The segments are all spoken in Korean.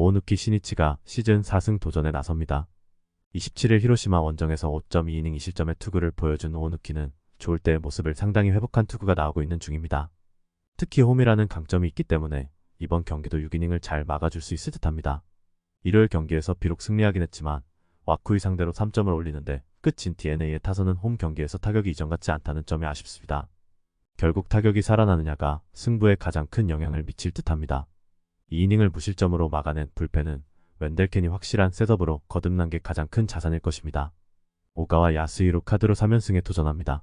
오오누키 시니치가 시즌 4승 도전에 나섭니다. 27일 히로시마 원정에서 5.2이닝 2실점의 투구를 보여준 오오누키는 좋을 때의 모습을 상당히 회복한 투구가 나오고 있는 중입니다. 특히 홈이라는 강점이 있기 때문에 이번 경기도 6이닝을 잘 막아줄 수 있을 듯합니다. 일요일 경기에서 비록 승리하긴 했지만 와쿠이 상대로 3점을 올리는데 끝인 DeNA의 타선은 홈 경기에서 타격이 이전 같지 않다는 점이 아쉽습니다. 결국 타격이 살아나느냐가 승부에 가장 큰 영향을 미칠 듯합니다. 2이닝을 무실점으로 막아낸 불펜은 웬델켄이 확실한 셋업으로 거듭난 게 가장 큰 자산일 것입니다. 오가와 야스히로 카드로 3연승에 도전합니다.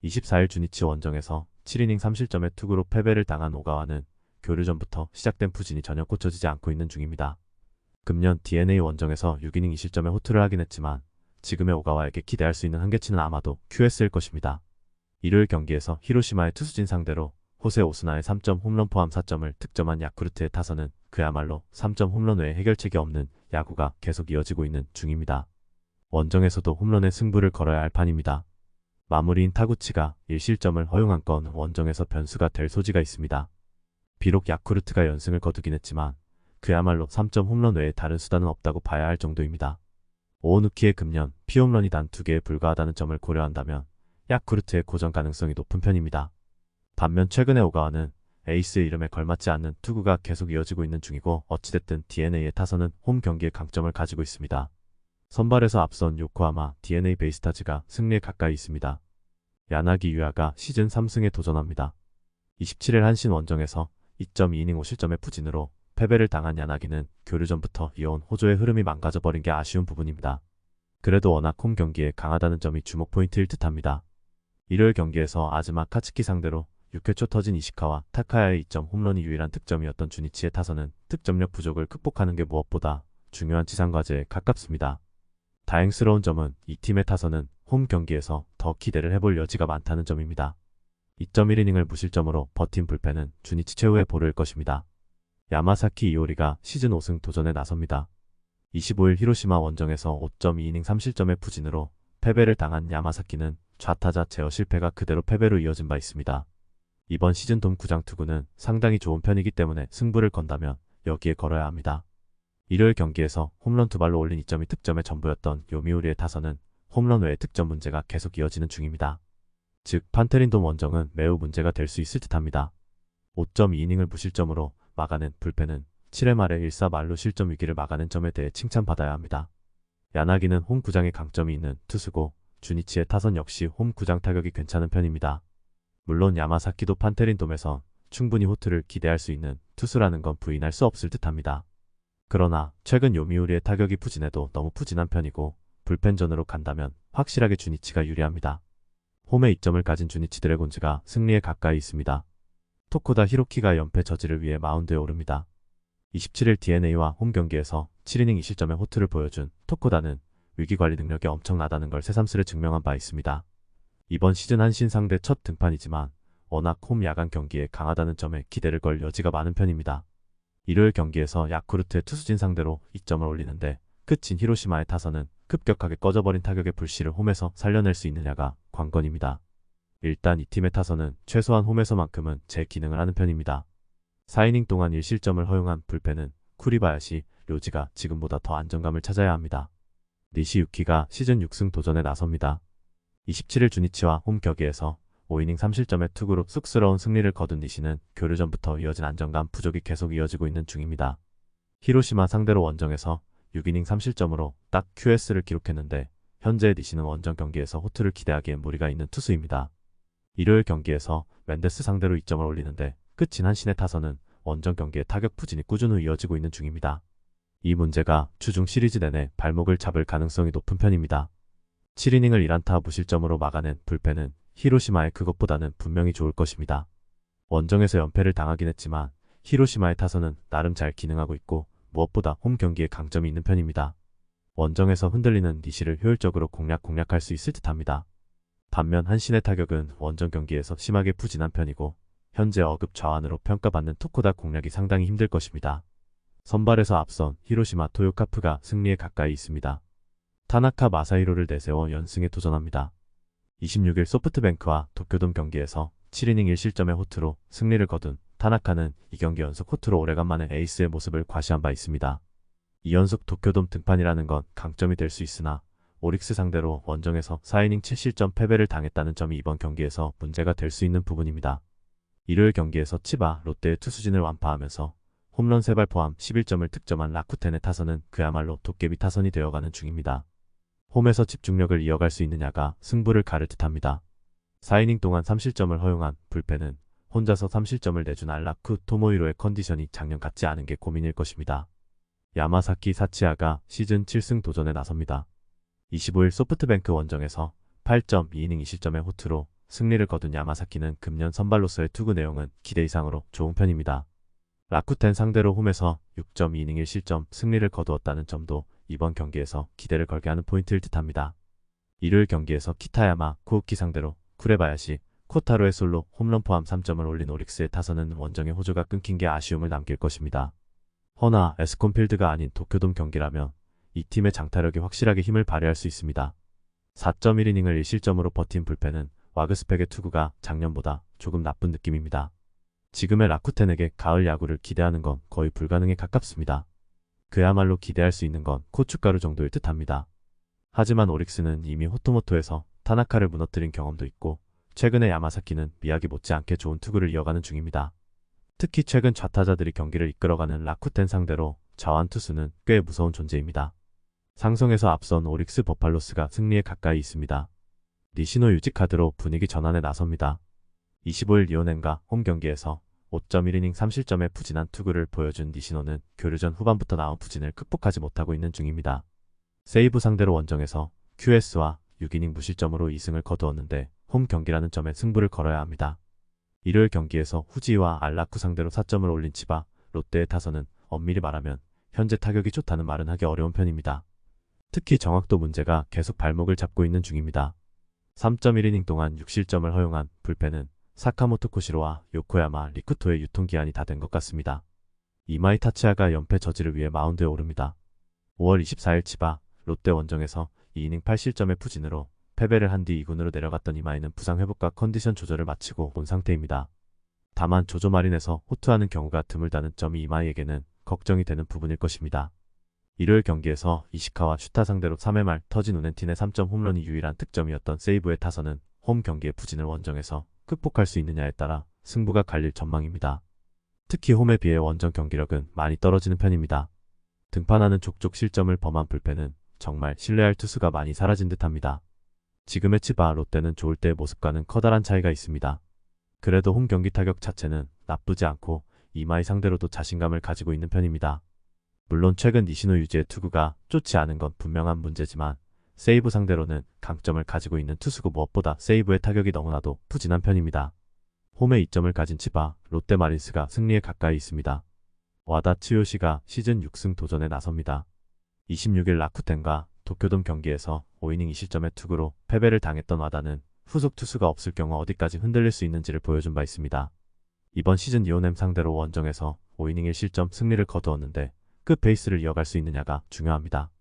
24일 주니치 원정에서 7이닝 3실점의 투구로 패배를 당한 오가와는 교류 전부터 시작된 부진이 전혀 고쳐지지 않고 있는 중입니다. 금년 DeNA 원정에서 6이닝 2실점의 호투를 하긴 했지만 지금의 오가와에게 기대할 수 있는 한계치는 아마도 QS일 것입니다. 일요일 경기에서 히로시마의 투수진 상대로 호세 오스나의 3점 홈런 포함 4점을 득점한 야쿠르트의 타선은 그야말로 3점 홈런 외에 해결책이 없는 야구가 계속 이어지고 있는 중입니다. 원정에서도 홈런의 승부를 걸어야 할 판입니다. 마무리인 타구치가 1실점을 허용한 건 원정에서 변수가 될 소지가 있습니다. 비록 야쿠르트가 연승을 거두긴 했지만 그야말로 3점 홈런 외에 다른 수단은 없다고 봐야 할 정도입니다. 오오누키의 금년 피홈런이 단 2개에 불과하다는 점을 고려한다면 야쿠르트의 고전 가능성이 높은 편입니다. 반면 최근의 오가와는 에이스의 이름에 걸맞지 않는 투구가 계속 이어지고 있는 중이고 어찌됐든 DeNA의 타선은 홈 경기에 강점을 가지고 있습니다. 선발에서 앞선 요코하마 DeNA 베이스타즈가 승리에 가까이 있습니다. 야나기 유야가 시즌 3승에 도전합니다. 27일 한신 원정에서 2.2이닝 5실점의 부진으로 패배를 당한 야나기는 교류 전부터 이어온 호조의 흐름이 망가져버린 게 아쉬운 부분입니다. 그래도 워낙 홈 경기에 강하다는 점이 주목 포인트일 듯합니다. 일요일 경기에서 아즈마 카츠키 상대로 6회 초 터진 이시카와 타카야의 2점 홈런이 유일한 득점이었던 주니치의 타선은 득점력 부족을 극복하는 게 무엇보다 중요한 지상과제에 가깝습니다. 다행스러운 점은 이 팀의 타선은 홈 경기에서 더 기대를 해볼 여지가 많다는 점입니다. 2.1이닝을 무실점으로 버틴 불펜은 주니치 최후의 보루일 것입니다. 야마사키 이오리가 시즌 5승 도전에 나섭니다. 25일 히로시마 원정에서 5.2이닝 3실점의 부진으로 패배를 당한 야마사키는 좌타자 제어 실패가 그대로 패배로 이어진 바 있습니다. 이번 시즌 돔 구장 투구는 상당히 좋은 편이기 때문에 승부를 건다면 여기에 걸어야 합니다. 일요일 경기에서 홈런 2발로 올린 2점이 득점의 전부였던 요미우리의 타선은 홈런 외의 득점 문제가 계속 이어지는 중입니다. 즉 판테린 돔 원정은 매우 문제가 될 수 있을 듯합니다. 5.2이닝을 무실점으로 막아낸 불펜은 7회 말에 1사 말로 실점 위기를 막아낸 점에 대해 칭찬받아야 합니다. 야나기는 홈 구장에 강점이 있는 투수고 주니치의 타선 역시 홈 구장 타격이 괜찮은 편입니다. 물론 야마사키도 판테린 돔에서 충분히 호투를 기대할 수 있는 투수라는 건 부인할 수 없을 듯합니다. 그러나 최근 요미우리의 타격이 부진해도 너무 부진한 편이고 불펜전으로 간다면 확실하게 주니치가 유리합니다. 홈에 이점을 가진 주니치 드래곤즈가 승리에 가까이 있습니다. 토코다 히로키가 연패 저지를 위해 마운드에 오릅니다. 27일 DeNA와 홈 경기에서 7이닝 2실점의 호투를 보여준 토코다는 위기관리 능력이 엄청나다는 걸 새삼스레 증명한 바 있습니다. 이번 시즌 한신 상대 첫 등판이지만 워낙 홈 야간 경기에 강하다는 점에 기대를 걸 여지가 많은 편입니다. 일요일 경기에서 야쿠르트의 투수진 상대로 2점을 올리는데 끝인 히로시마의 타선은 급격하게 꺼져버린 타격의 불씨를 홈에서 살려낼 수 있느냐가 관건입니다. 일단 이 팀의 타선은 최소한 홈에서만큼은 제 기능을 하는 편입니다. 4이닝 동안 1실점을 허용한 불펜은 쿠리바야시, 료지가 지금보다 더 안정감을 찾아야 합니다. 니시유키가 시즌 6승 도전에 나섭니다. 27일 주니치와 홈 격에서 5이닝 3실점의 투구로 쑥스러운 승리를 거둔 니시는 교류 전부터 이어진 안정감 부족이 계속 이어지고 있는 중입니다. 히로시마 상대로 원정에서 6이닝 3실점으로 딱 QS를 기록했는데 현재의 니시는 원정 경기에서 호투를 기대하기엔 무리가 있는 투수입니다. 일요일 경기에서 멘데스 상대로 2점을 올리는데 끝인 한신의 타선은 원정 경기의 타격 부진이 꾸준히 이어지고 있는 중입니다. 이 문제가 주중 시리즈 내내 발목을 잡을 가능성이 높은 편입니다. 7이닝을 1안타 무실점으로 막아낸 불펜은 히로시마의 그것보다는 분명히 좋을 것입니다. 원정에서 연패를 당하긴 했지만 히로시마의 타선은 나름 잘 기능하고 있고 무엇보다 홈 경기에 강점이 있는 편입니다. 원정에서 흔들리는 니시를 효율적으로 공략할 수 있을 듯합니다. 반면 한신의 타격은 원정 경기에서 심하게 부진한 편이고 현재 어급 좌완으로 평가받는 토코다 공략이 상당히 힘들 것입니다. 선발에서 앞선 히로시마 토요카프가 승리에 가까이 있습니다. 타나카 마사히로를 내세워 연승에 도전합니다. 26일 소프트뱅크와 도쿄돔 경기에서 7이닝 1실점의 호투로 승리를 거둔 타나카는 2경기 연속 호투로 오래간만에 에이스의 모습을 과시한 바 있습니다. 2연속 도쿄돔 등판이라는 건 강점이 될 수 있으나 오릭스 상대로 원정에서 4이닝 7실점 패배를 당했다는 점이 이번 경기에서 문제가 될 수 있는 부분입니다. 일요일 경기에서 치바, 롯데의 투수진을 완파하면서 홈런 3발 포함 11점을 득점한 라쿠텐의 타선은 그야말로 도깨비 타선이 되어가는 중입니다. 홈에서 집중력을 이어갈 수 있느냐가 승부를 가를 듯합니다. 4이닝 동안 3실점을 허용한 불펜은 혼자서 3실점을 내준 알라쿠 토모히로의 컨디션이 작년 같지 않은 게 고민일 것입니다. 야마사키 사치아가 시즌 7승 도전에 나섭니다. 25일 소프트뱅크 원정에서 8.2이닝 2실점의 호투로 승리를 거둔 야마사키는 금년 선발로서의 투구 내용은 기대 이상으로 좋은 편입니다. 라쿠텐 상대로 홈에서 6.2이닝 1실점 승리를 거두었다는 점도 이번 경기에서 기대를 걸게 하는 포인트일 듯합니다. 일요일 경기에서 키타야마, 코우키 상대로 쿠레바야시, 코타로의 솔로 홈런 포함 3점을 올린 오릭스의 타선은 원정의 호조가 끊긴 게 아쉬움을 남길 것입니다. 허나 에스콘필드가 아닌 도쿄돔 경기라면 이 팀의 장타력이 확실하게 힘을 발휘할 수 있습니다. 4.1이닝을 1실점으로 버틴 불펜은 와그스펙의 투구가 작년보다 조금 나쁜 느낌입니다. 지금의 라쿠텐에게 가을 야구를 기대하는 건 거의 불가능에 가깝습니다. 그야말로 기대할 수 있는 건 고춧가루 정도일 듯합니다. 하지만 오릭스는 이미 호토모토에서 타나카를 무너뜨린 경험도 있고 최근에 야마사키는 미야기 못지않게 좋은 투구를 이어가는 중입니다. 특히 최근 좌타자들이 경기를 이끌어가는 라쿠텐 상대로 좌완 투수는 꽤 무서운 존재입니다. 상성에서 앞선 오릭스 버팔로스가 승리에 가까이 있습니다. 니시노 유지카드로 분위기 전환에 나섭니다. 25일 리오넨과 홈 경기에서 5.1이닝 3실점의 부진한 투구를 보여준 니시노는 교류전 후반부터 나온 부진을 극복하지 못하고 있는 중입니다. 세이브 상대로 원정에서 QS와 6이닝 무실점으로 2승을 거두었는데 홈 경기라는 점에 승부를 걸어야 합니다. 일요일 경기에서 후지와 알라쿠 상대로 4점을 올린 치바, 롯데의 타선은 엄밀히 말하면 현재 타격이 좋다는 말은 하기 어려운 편입니다. 특히 정확도 문제가 계속 발목을 잡고 있는 중입니다. 3.1이닝 동안 6실점을 허용한 불펜은 사카모토 코시로와 요코야마 리쿠토의 유통기한이 다 된 것 같습니다. 이마이 타치아가 연패 저지를 위해 마운드에 오릅니다. 5월 24일 치바, 롯데 원정에서 2이닝 8실점의 부진으로 패배를 한 뒤 2군으로 내려갔던 이마이는 부상 회복과 컨디션 조절을 마치고 온 상태입니다. 다만 조조 마린에서 호투하는 경우가 드물다는 점이 이마이에게는 걱정이 되는 부분일 것입니다. 일요일 경기에서 이시카와 슈타 상대로 3회 말 터진 우넨틴의 3점 홈런이 유일한 득점이었던 세이브의 타선은 홈 경기의 부진을 원정에서 극복할 수 있느냐에 따라 승부가 갈릴 전망입니다. 특히 홈에 비해 원정 경기력은 많이 떨어지는 편입니다. 등판하는 족족 실점을 범한 불펜은 정말 신뢰할 투수가 많이 사라진 듯합니다. 지금의 치바 롯데는 좋을 때의 모습과는 커다란 차이가 있습니다. 그래도 홈 경기 타격 자체는 나쁘지 않고 이마이 상대로도 자신감을 가지고 있는 편입니다. 물론 최근 니시노 유지의 투구가 좋지 않은 건 분명한 문제지만 세이브 상대로는 강점을 가지고 있는 투수고 무엇보다 세이브의 타격이 너무나도 부진한 편입니다. 홈에 이점을 가진 치바, 롯데 마린스가 승리에 가까이 있습니다. 와다 츠요시가 시즌 6승 도전에 나섭니다. 26일 라쿠텐과 도쿄돔 경기에서 5이닝 2실점의 투구로 패배를 당했던 와다는 후속 투수가 없을 경우 어디까지 흔들릴 수 있는지를 보여준 바 있습니다. 이번 시즌 이오넴 상대로 원정에서 5이닝 1실점 승리를 거두었는데 그 페이스를 이어갈 수 있느냐가 중요합니다.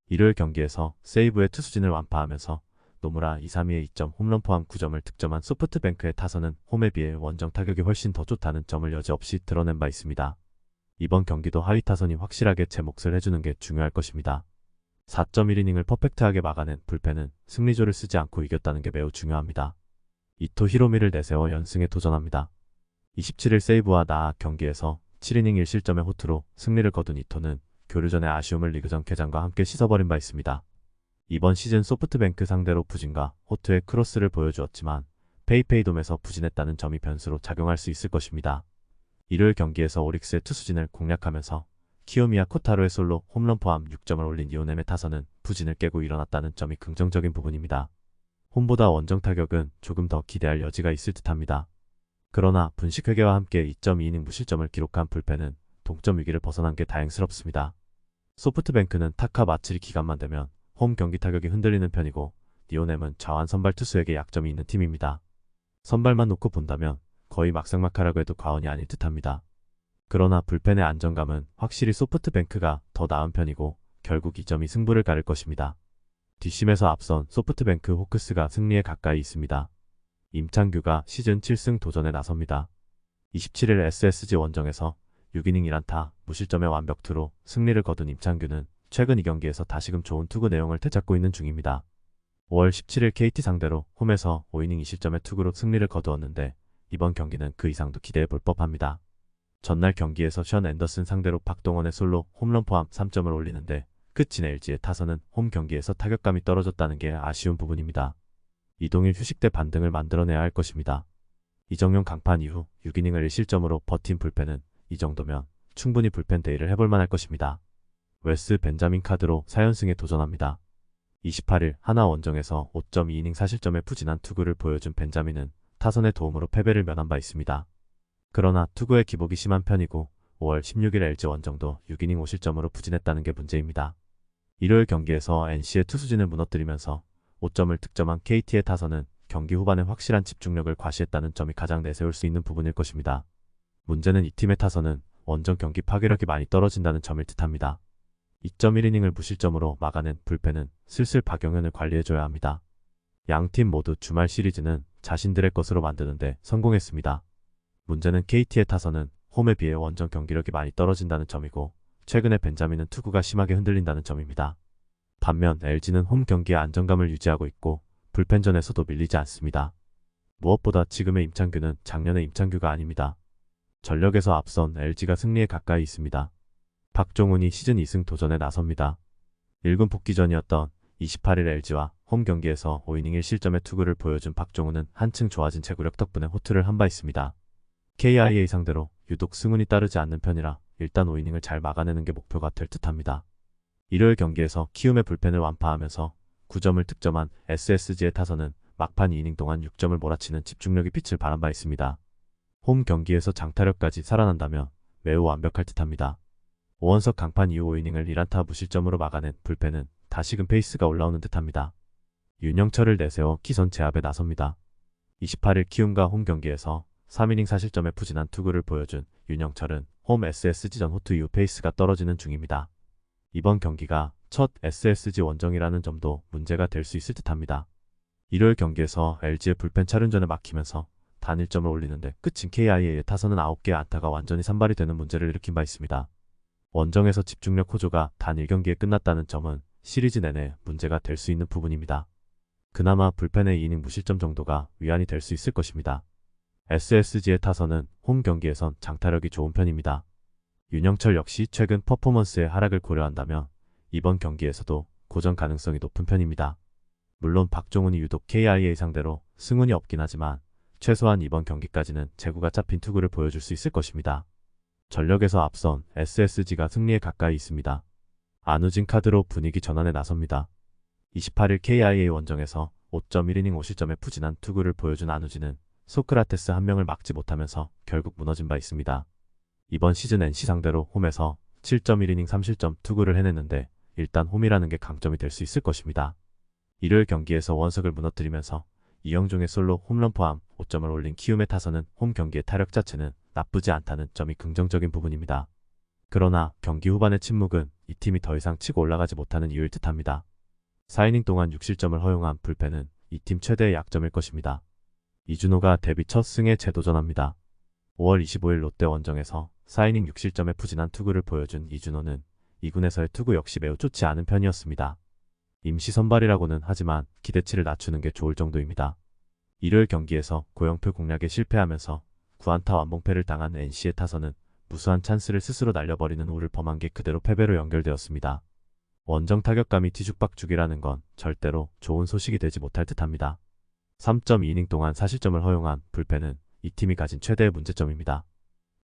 일요일 경기에서 세이브의 투수진을 완파하면서 노무라 2-3위의 2점 홈런 포함 9점을 득점한 소프트뱅크의 타선은 홈에 비해 원정 타격이 훨씬 더 좋다는 점을 여지없이 드러낸 바 있습니다. 이번 경기도 하위 타선이 확실하게 제 몫을 해주는 게 중요할 것입니다. 4.1이닝을 퍼펙트하게 막아낸 불펜은 승리조를 쓰지 않고 이겼다는 게 매우 중요합니다. 이토 히로미를 내세워 연승에 도전합니다. 27일 세이브와 나아 경기에서 7이닝 1실점의 호투로 승리를 거둔 이토는 교류전의 아쉬움을 리그전 개장과 함께 씻어버린 바 있습니다. 이번 시즌 소프트뱅크 상대로 부진과 호투의 크로스를 보여주었지만 페이페이돔에서 부진했다는 점이 변수로 작용할 수 있을 것입니다. 일요일 경기에서 오릭스의 투수진을 공략하면서 키요미야 코타로의 솔로 홈런 포함 6점을 올린 이오넴의 타선은 부진을 깨고 일어났다는 점이 긍정적인 부분입니다. 홈보다 원정 타격은 조금 더 기대할 여지가 있을 듯합니다. 그러나 분식회계와 함께 2.2이닝 무실점을 기록한 불펜은 동점 위기를 벗어난 게 다행스럽습니다. 소프트뱅크는 타카 마츠리 기간만 되면 홈 경기 타격이 흔들리는 편이고 니오넴은 좌완 선발 투수에게 약점이 있는 팀입니다. 선발만 놓고 본다면 거의 막상막하라고 해도 과언이 아닐 듯합니다. 그러나 불펜의 안정감은 확실히 소프트뱅크가 더 나은 편이고 결국 이 점이 승부를 가를 것입니다. 뒷심에서 앞선 소프트뱅크 호크스가 승리에 가까이 있습니다. 임창규가 시즌 7승 도전에 나섭니다. 27일 SSG 원정에서 6이닝 1안타 무실점의 완벽 투로 승리를 거둔 임창규는 최근 2경기에서 다시금 좋은 투구 내용을 되찾고 있는 중입니다. 5월 17일 KT 상대로 홈에서 5이닝 2실점의 투구로 승리를 거두었는데 이번 경기는 그 이상도 기대해 볼 법합니다. 전날 경기에서 션 앤더슨 상대로 박동원의 솔로 홈런 포함 3점을 올리는데 끝인 LG의 타선은 홈 경기에서 타격감이 떨어졌다는 게 아쉬운 부분입니다. 이동일 휴식 때 반등을 만들어내야 할 것입니다. 이정용 강판 이후 6이닝을 1실점으로 버틴 불펜은 이 정도면 충분히 불펜 데이를 해볼 만할 것입니다. 웨스 벤자민 카드로 4연승에 도전합니다. 28일 하나 원정에서 5.2이닝 4실점의 푸진한 투구를 보여준 벤자민은 타선의 도움으로 패배를 면한 바 있습니다. 그러나 투구의 기복이 심한 편이고 5월 16일 LG 원정도 6이닝 5실점으로 부진했다는 게 문제입니다. 일요일 경기에서 NC의 투수진을 무너뜨리면서 5점을 득점한 KT의 타선은 경기 후반에 확실한 집중력을 과시했다는 점이 가장 내세울 수 있는 부분일 것입니다. 문제는 이 팀의 타선은 원정 경기 파괴력이 많이 떨어진다는 점일 듯합니다. 2.1이닝을 무실점으로 막아낸 불펜은 슬슬 박용현을 관리해줘야 합니다. 양팀 모두 주말 시리즈는 자신들의 것으로 만드는데 성공했습니다. 문제는 KT의 타선은 홈에 비해 원정 경기력이 많이 떨어진다는 점이고 최근에 벤자민은 투구가 심하게 흔들린다는 점입니다. 반면 LG는 홈 경기의 안정감을 유지하고 있고 불펜전에서도 밀리지 않습니다. 무엇보다 지금의 임창규는 작년의 임창규가 아닙니다. 전력에서 앞선 LG가 승리에 가까이 있습니다. 박종훈이 시즌 2승 도전에 나섭니다. 1군 복귀전이었던 28일 LG와 홈 경기에서 5이닝 1실점의 투구를 보여준 박종훈은 한층 좋아진 제구력 덕분에 호투를 한 바 있습니다. KIA 상대로 유독 승운이 따르지 않는 편이라 일단 5이닝을 잘 막아내는 게 목표가 될 듯합니다. 일요일 경기에서 키움의 불펜을 완파하면서 9점을 득점한 SSG의 타선은 막판 2이닝 동안 6점을 몰아치는 집중력이 빛을 발한 바 있습니다. 홈 경기에서 장타력까지 살아난다면 매우 완벽할 듯합니다. 오원석 강판 이후 5이닝을 1안타 무실점으로 막아낸 불펜은 다시금 페이스가 올라오는 듯합니다. 윤영철을 내세워 기선 제압에 나섭니다. 28일 키움과 홈 경기에서 3이닝 4실점의 푸진한 투구를 보여준 윤영철은 홈 SSG전 호투 이후 페이스가 떨어지는 중입니다. 이번 경기가 첫 SSG 원정이라는 점도 문제가 될 수 있을 듯합니다. 일요일 경기에서 LG의 불펜 차륜전에 막히면서 단 1점을 올리는데 끝인 KIA의 타선은 9개의 안타가 완전히 산발이 되는 문제를 일으킨 바 있습니다. 원정에서 집중력 호조가 단 1경기에 끝났다는 점은 시리즈 내내 문제가 될 수 있는 부분입니다. 그나마 불펜의 2이닝 무실점 정도가 위안이 될 수 있을 것입니다. SSG의 타선은 홈 경기에선 장타력이 좋은 편입니다. 윤영철 역시 최근 퍼포먼스의 하락을 고려한다면 이번 경기에서도 고전 가능성이 높은 편입니다. 물론 박종훈이 유독 KIA 상대로 승운이 없긴 하지만 최소한 이번 경기까지는 제구가 잡힌 투구를 보여줄 수 있을 것입니다. 전력에서 앞선 SSG가 승리에 가까이 있습니다. 안우진 카드로 분위기 전환에 나섭니다. 28일 KIA 원정에서 5.1이닝 5실점의 푸진한 투구를 보여준 안우진은 소크라테스 한 명을 막지 못하면서 결국 무너진 바 있습니다. 이번 시즌 NC 상대로 홈에서 7.1이닝 3실점 투구를 해냈는데 일단 홈이라는 게 강점이 될 수 있을 것입니다. 일요일 경기에서 원석을 무너뜨리면서 이영종의 솔로 홈런 포함 5점을 올린 키움의 타선은 홈 경기의 타력 자체는 나쁘지 않다는 점이 긍정적인 부분입니다. 그러나 경기 후반의 침묵은 이 팀이 더 이상 치고 올라가지 못하는 이유일 듯합니다. 4이닝 동안 6실점을 허용한 불펜은 이 팀 최대의 약점일 것입니다. 이준호가 데뷔 첫 승에 재도전합니다. 5월 25일 롯데 원정에서 4이닝 6실점의 푸진한 투구를 보여준 이준호는 2군에서의 투구 역시 매우 좋지 않은 편이었습니다. 임시 선발이라고는 하지만 기대치를 낮추는 게 좋을 정도입니다. 일요일 경기에서 고영표 공략에 실패하면서 9안타 완봉패를 당한 NC의 타선은 무수한 찬스를 스스로 날려버리는 우를 범한 게 그대로 패배로 연결되었습니다. 원정 타격감이 뒤죽박죽이라는 건 절대로 좋은 소식이 되지 못할 듯합니다. 3.2이닝 동안 4실점을 허용한 불펜은 이 팀이 가진 최대의 문제점입니다.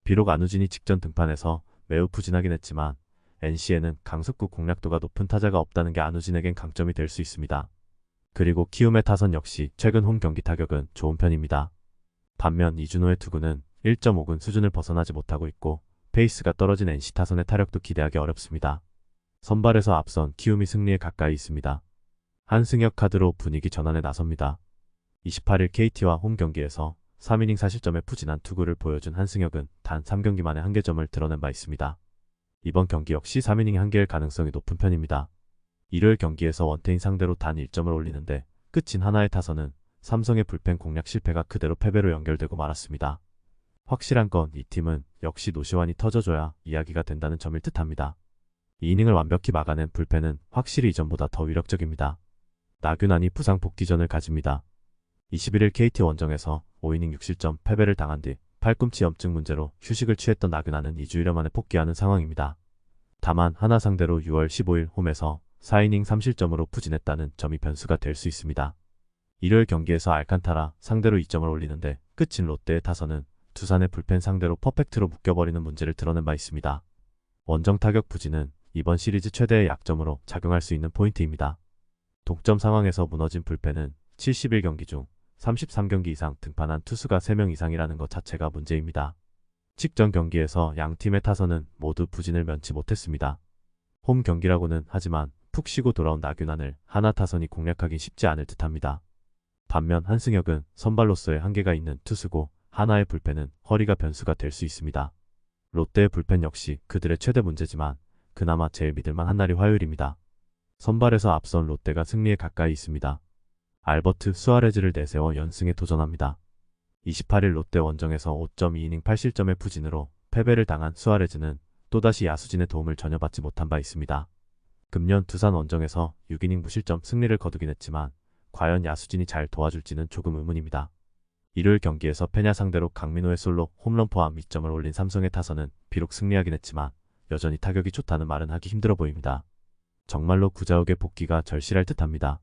비록 안우진이 직전 등판에서 매우 부진하긴 했지만 NC에는 강속구 공략도가 높은 타자가 없다는 게 안우진에겐 강점이 될 수 있습니다. 그리고 키움의 타선 역시 최근 홈 경기 타격은 좋은 편입니다. 반면 이준호의 투구는 1.5군 수준을 벗어나지 못하고 있고 페이스가 떨어진 NC 타선의 타력도 기대하기 어렵습니다. 선발에서 앞선 키움이 승리에 가까이 있습니다. 한승혁 카드로 분위기 전환에 나섭니다. 28일 KT와 홈 경기에서 3이닝 4실점의 푸진한 투구를 보여준 한승혁은 단 3경기 만에 한개점을 드러낸 바 있습니다. 이번 경기 역시 3이닝 한개일 가능성이 높은 편입니다. 일요일 경기에서 원태인 상대로 단 1점을 올리는데 끝인 하나의 타선은 삼성의 불펜 공략 실패가 그대로 패배로 연결되고 말았습니다. 확실한 건 이 팀은 역시 노시환이 터져줘야 이야기가 된다는 점일 듯합니다. 이 이닝을 완벽히 막아낸 불펜은 확실히 이전보다 더 위력적입니다. 나균안이 부상 복귀전을 가집니다. 21일 KT 원정에서 5이닝 6실점 패배를 당한 뒤 팔꿈치 염증 문제로 휴식을 취했던 나균안은 2주일 만에 복귀하는 상황입니다. 다만 하나 상대로 6월 15일 홈에서 4이닝 3실점으로 부진했다는 점이 변수가 될 수 있습니다. 일요일 경기에서 알칸타라 상대로 2점을 올리는데 끝인 롯데의 타선은 두산의 불펜 상대로 퍼펙트로 묶여버리는 문제를 드러낸 바 있습니다. 원정 타격 부진은 이번 시리즈 최대의 약점으로 작용할 수 있는 포인트입니다. 동점 상황에서 무너진 불펜은 71경기 중 33경기 이상 등판한 투수가 3명 이상이라는 것 자체가 문제입니다. 직전 경기에서 양 팀의 타선은 모두 부진을 면치 못했습니다. 홈 경기라고는 하지만 푹 쉬고 돌아온 나균안을 하나 타선이 공략하긴 쉽지 않을 듯합니다. 반면 한승혁은 선발로서의 한계가 있는 투수고 하나의 불펜은 허리가 변수가 될 수 있습니다. 롯데의 불펜 역시 그들의 최대 문제지만 그나마 제일 믿을만 한 날이 화요일입니다. 선발에서 앞선 롯데가 승리에 가까이 있습니다. 알버트 수아레즈를 내세워 연승에 도전합니다. 28일 롯데 원정에서 5.2이닝 8실점의 부진으로 패배를 당한 수아레즈는 또다시 야수진의 도움을 전혀 받지 못한 바 있습니다. 금년 두산 원정에서 6이닝 무실점 승리를 거두긴 했지만 과연 야수진이 잘 도와줄지는 조금 의문입니다. 일요일 경기에서 페냐 상대로 강민호의 솔로 홈런 포함 2점을 올린 삼성의 타선은 비록 승리하긴 했지만 여전히 타격이 좋다는 말은 하기 힘들어 보입니다. 정말로 구자욱의 복귀가 절실할 듯합니다.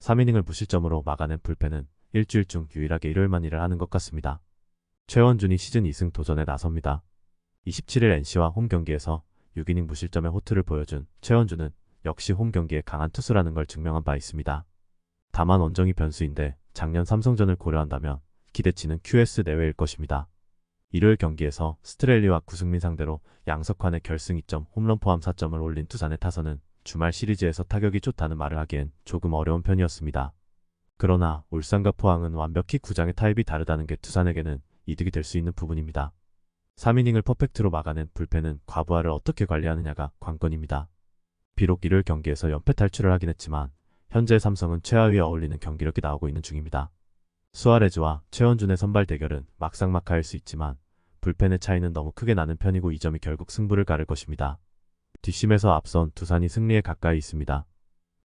3이닝을 무실점으로 막아낸 불펜은 일주일 중 유일하게 일요일만 일을 하는 것 같습니다. 최원준이 시즌 2승 도전에 나섭니다. 27일 NC와 홈 경기에서 6이닝 무실점의 호투를 보여준 최원준은 역시 홈 경기에 강한 투수라는 걸 증명한 바 있습니다. 다만 원정이 변수인데 작년 삼성전을 고려한다면 기대치는 QS 내외일 것입니다. 일요일 경기에서 스트렐리와 구승민 상대로 양석환의 결승 2점 홈런 포함 4점을 올린 두산의 타선은 주말 시리즈에서 타격이 좋다는 말을 하기엔 조금 어려운 편이었습니다. 그러나 울산과 포항은 완벽히 구장의 타입이 다르다는 게 두산에게는 이득이 될 수 있는 부분입니다. 3이닝을 퍼펙트로 막아낸 불펜은 과부하를 어떻게 관리하느냐가 관건입니다. 비록 일요일 경기에서 연패 탈출을 하긴 했지만 현재 삼성은 최하위에 어울리는 경기력이 나오고 있는 중입니다. 수아레즈와 최원준의 선발 대결은 막상막하일 수 있지만 불펜의 차이는 너무 크게 나는 편이고 이 점이 결국 승부를 가를 것입니다. 뒷심에서 앞선 두산이 승리에 가까이 있습니다.